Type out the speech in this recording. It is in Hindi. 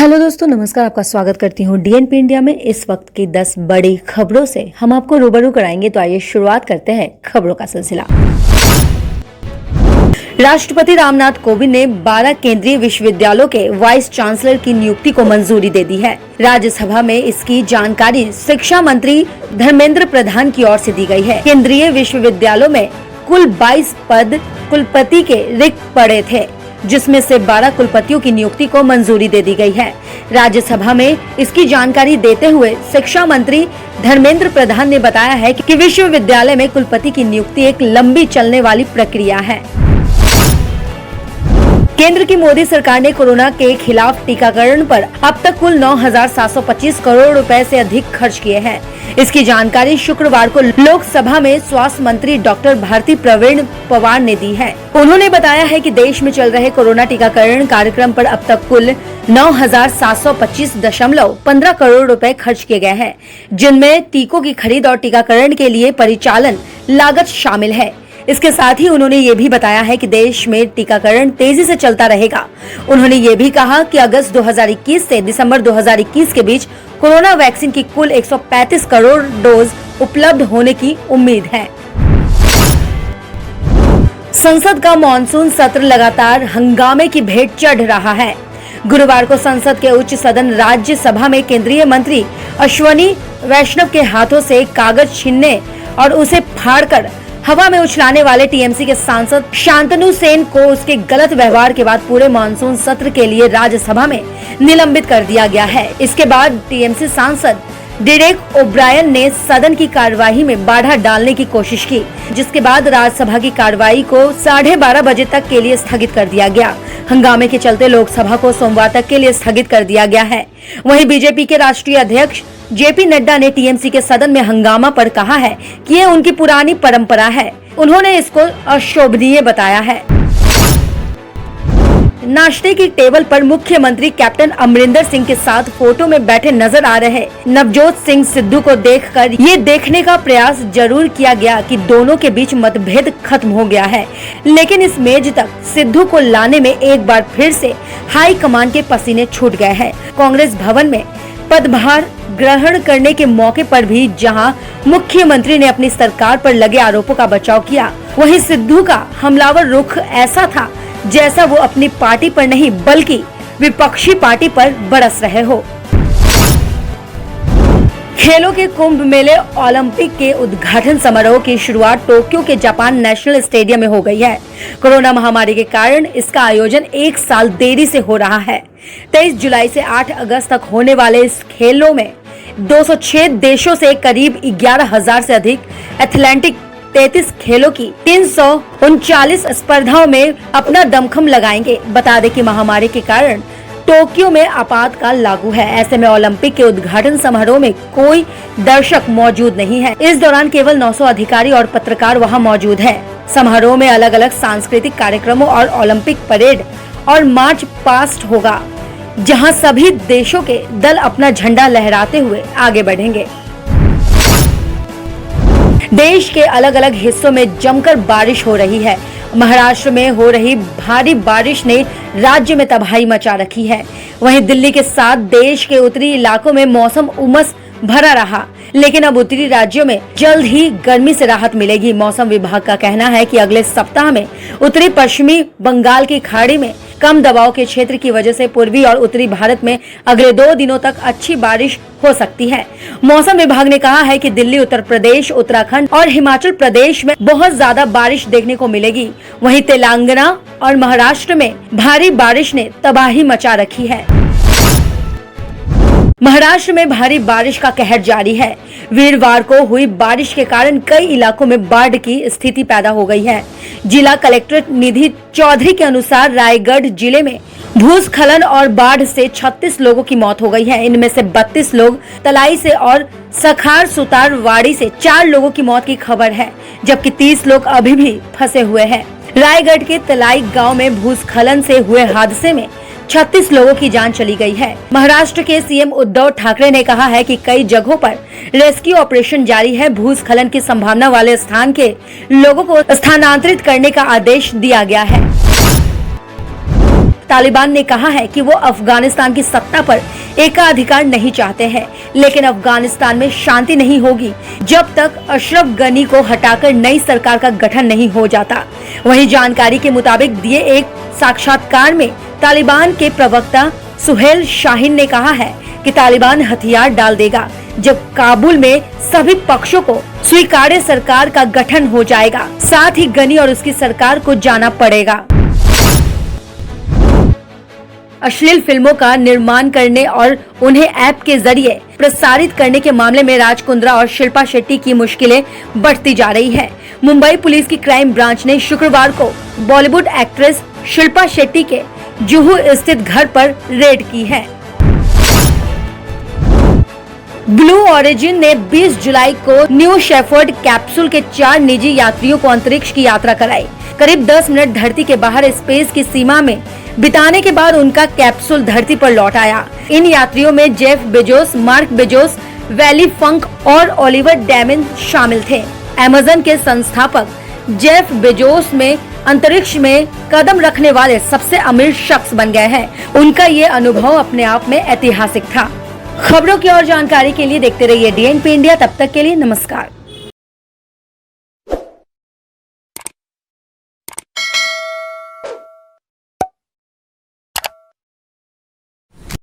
हेलो दोस्तों, नमस्कार। आपका स्वागत करती हूँ डीएनपी इंडिया में। इस वक्त की 10 बड़ी खबरों से हम आपको रूबरू कराएंगे। तो आइए शुरुआत करते हैं खबरों का सिलसिला। राष्ट्रपति रामनाथ कोविंद ने 12 केंद्रीय विश्वविद्यालयों के वाइस चांसलर की नियुक्ति को मंजूरी दे दी है। राज्यसभा में इसकी जानकारी शिक्षा मंत्री धर्मेंद्र प्रधान की ओर से दी गई है। केंद्रीय विश्वविद्यालयों में कुल 22 पद कुलपति के रिक्त पड़े थे, जिसमें से 12 कुलपतियों की नियुक्ति को मंजूरी दे दी गई है। राज्यसभा में इसकी जानकारी देते हुए शिक्षा मंत्री धर्मेंद्र प्रधान ने बताया है कि विश्वविद्यालय में कुलपति की नियुक्ति एक लंबी चलने वाली प्रक्रिया है। केंद्र की मोदी सरकार ने कोरोना के खिलाफ टीकाकरण पर अब तक कुल 9,725 करोड़ रुपए से अधिक खर्च किए हैं। इसकी जानकारी शुक्रवार को लोकसभा में स्वास्थ्य मंत्री डॉक्टर भारती प्रवीण पवार ने दी है। उन्होंने बताया है कि देश में चल रहे कोरोना टीकाकरण कार्यक्रम पर अब तक कुल 9,725.15 करोड़ रुपए खर्च किए गए हैं, जिनमें टीकों की खरीद और टीकाकरण के लिए परिचालन लागत शामिल है। इसके साथ ही उन्होंने ये भी बताया है कि देश में टीकाकरण तेजी से चलता रहेगा। उन्होंने ये भी कहा कि अगस्त 2021 से दिसंबर 2021 के बीच कोरोना वैक्सीन की कुल 135 करोड़ डोज उपलब्ध होने की उम्मीद है। संसद का मॉनसून सत्र लगातार हंगामे की भेंट चढ़ रहा है। गुरुवार को संसद के उच्च सदन राज्यसभा में केंद्रीय मंत्री अश्विनी वैष्णव के हाथों से कागज छीनने और उसे फाड़कर हवा में उछलाने वाले टीएमसी के सांसद शांतनु सेन को उसके गलत व्यवहार के बाद पूरे मानसून सत्र के लिए राज्यसभा में निलंबित कर दिया गया है। इसके बाद टीएमसी सांसद डेरेक ओब्रायन ने सदन की कार्यवाही में बाधा डालने की कोशिश की, जिसके बाद राज्यसभा की कार्यवाही को 12:30 बजे तक के लिए स्थगित कर दिया गया। हंगामे के चलते लोकसभा को सोमवार तक के लिए स्थगित कर दिया गया है। वहीं बीजेपी के राष्ट्रीय अध्यक्ष जेपी नड्डा ने टीएमसी के सदन में हंगामा पर कहा है कि ये उनकी पुरानी परंपरा है। उन्होंने इसको अशोभनीय बताया है। नाश्ते की टेबल पर मुख्यमंत्री कैप्टन अमरिंदर सिंह के साथ फोटो में बैठे नजर आ रहे नवजोत सिंह सिद्धू को देखकर ये देखने का प्रयास जरूर किया गया कि दोनों के बीच मतभेद खत्म हो गया है, लेकिन इस मेज तक सिद्धू को लाने में एक बार फिर से हाई कमान के पसीने छूट गए हैं। कांग्रेस भवन में पदभार ग्रहण करने के मौके पर भी जहां मुख्यमंत्री ने अपनी सरकार पर लगे आरोपों का बचाव किया, वहीं सिद्धू का हमलावर रुख ऐसा था जैसा वो अपनी पार्टी पर नहीं बल्कि विपक्षी पार्टी पर बरस रहे हो। खेलों के कुंभ मेले ओलंपिक के उद्घाटन समारोह की शुरुआत टोक्यो के जापान नेशनल स्टेडियम में हो गई है। कोरोना महामारी के कारण इसका आयोजन एक साल देरी से हो रहा है। 23 जुलाई से 8 अगस्त तक होने वाले इस खेलों में 206 देशों से करीब 11,000 से अधिक एथलेटिक 33 खेलों की 339 स्पर्धाओं में अपना दमखम लगाएंगे। बता दें कि महामारी के कारण टोक्यो में आपातकाल लागू है। ऐसे में ओलंपिक के उद्घाटन समारोह में कोई दर्शक मौजूद नहीं है। इस दौरान केवल 900 अधिकारी और पत्रकार वहां मौजूद है। समारोह में अलग अलग सांस्कृतिक कार्यक्रमों और ओलंपिक परेड और मार्च पास्ट होगा, जहां सभी देशों के दल अपना झंडा लहराते हुए आगे बढ़ेंगे। देश के अलग अलग हिस्सों में जमकर बारिश हो रही है। महाराष्ट्र में हो रही भारी बारिश ने राज्य में तबाही मचा रखी है। वहीं दिल्ली के साथ देश के उत्तरी इलाकों में मौसम उमस भरा रहा, लेकिन अब उत्तरी राज्यों में जल्द ही गर्मी से राहत मिलेगी। मौसम विभाग का कहना है कि अगले सप्ताह में उत्तरी पश्चिमी बंगाल की खाड़ी में कम दबाव के क्षेत्र की वजह से पूर्वी और उत्तरी भारत में अगले 2 दिनों तक अच्छी बारिश हो सकती है। मौसम विभाग ने कहा है कि दिल्ली, उत्तर प्रदेश, उत्तराखंड और हिमाचल प्रदेश में बहुत ज्यादा बारिश देखने को मिलेगी। वहीं तेलंगाना और महाराष्ट्र में भारी बारिश ने तबाही मचा रखी है। महाराष्ट्र में भारी बारिश का कहर जारी है। वीरवार को हुई बारिश के कारण कई इलाकों में बाढ़ की स्थिति पैदा हो गई है। जिला कलेक्टर निधि चौधरी के अनुसार रायगढ़ जिले में भूस्खलन और बाढ़ से 36 लोगों की मौत हो गई है। इनमें से 32 लोग तलाई से और सखार सुतारवाड़ी से 4 लोगों की मौत की खबर है, जबकि 30 लोग अभी भी फंसे हुए हैं। रायगढ़ के तलाई गांव में भूस्खलन से हुए हादसे में 36 लोगों की जान चली गई है। महाराष्ट्र के सीएम उद्धव ठाकरे ने कहा है कि कई जगहों पर रेस्क्यू ऑपरेशन जारी है। भूस्खलन की संभावना वाले स्थान के लोगों को स्थानांतरित करने का आदेश दिया गया है। तालिबान ने कहा है कि वो अफगानिस्तान की सत्ता पर एकाधिकार नहीं चाहते हैं, लेकिन अफगानिस्तान में शांति नहीं होगी जब तक अशरफ गनी को हटाकर नई सरकार का गठन नहीं हो जाता। वहीं जानकारी के मुताबिक दिए एक साक्षात्कार में तालिबान के प्रवक्ता सुहेल शाहीन ने कहा है कि तालिबान हथियार डाल देगा जब काबुल में सभी पक्षों को स्वीकार्य सरकार का गठन हो जाएगा। साथ ही गनी और उसकी सरकार को जाना पड़ेगा। अश्लील फिल्मों का निर्माण करने और उन्हें ऐप के जरिए प्रसारित करने के मामले में राज कुंद्रा और शिल्पा शेट्टी की मुश्किलें बढ़ती जा रही है। मुंबई पुलिस की क्राइम ब्रांच ने शुक्रवार को बॉलीवुड एक्ट्रेस शिल्पा शेट्टी के जुहू स्थित घर पर रेड की है। ब्लू ओरिजिन ने 20 जुलाई को न्यू शेफर्ड कैप्सूल के 4 निजी यात्रियों को अंतरिक्ष की यात्रा कराई। करीब 10 मिनट धरती के बाहर स्पेस की सीमा में बिताने के बाद उनका कैप्सूल धरती पर लौट आया। इन यात्रियों में Jeff Bezos, Mark Bezos, Wally Funk और ओलिवर डैमन शामिल थे। अमेज़न के संस्थापक जेफ बेजोस में अंतरिक्ष में कदम रखने वाले सबसे अमीर शख्स बन गए हैं। उनका ये अनुभव अपने आप में ऐतिहासिक था। खबरों की और जानकारी के लिए देखते रहिए DNP इंडिया। तब तक के लिए नमस्कार।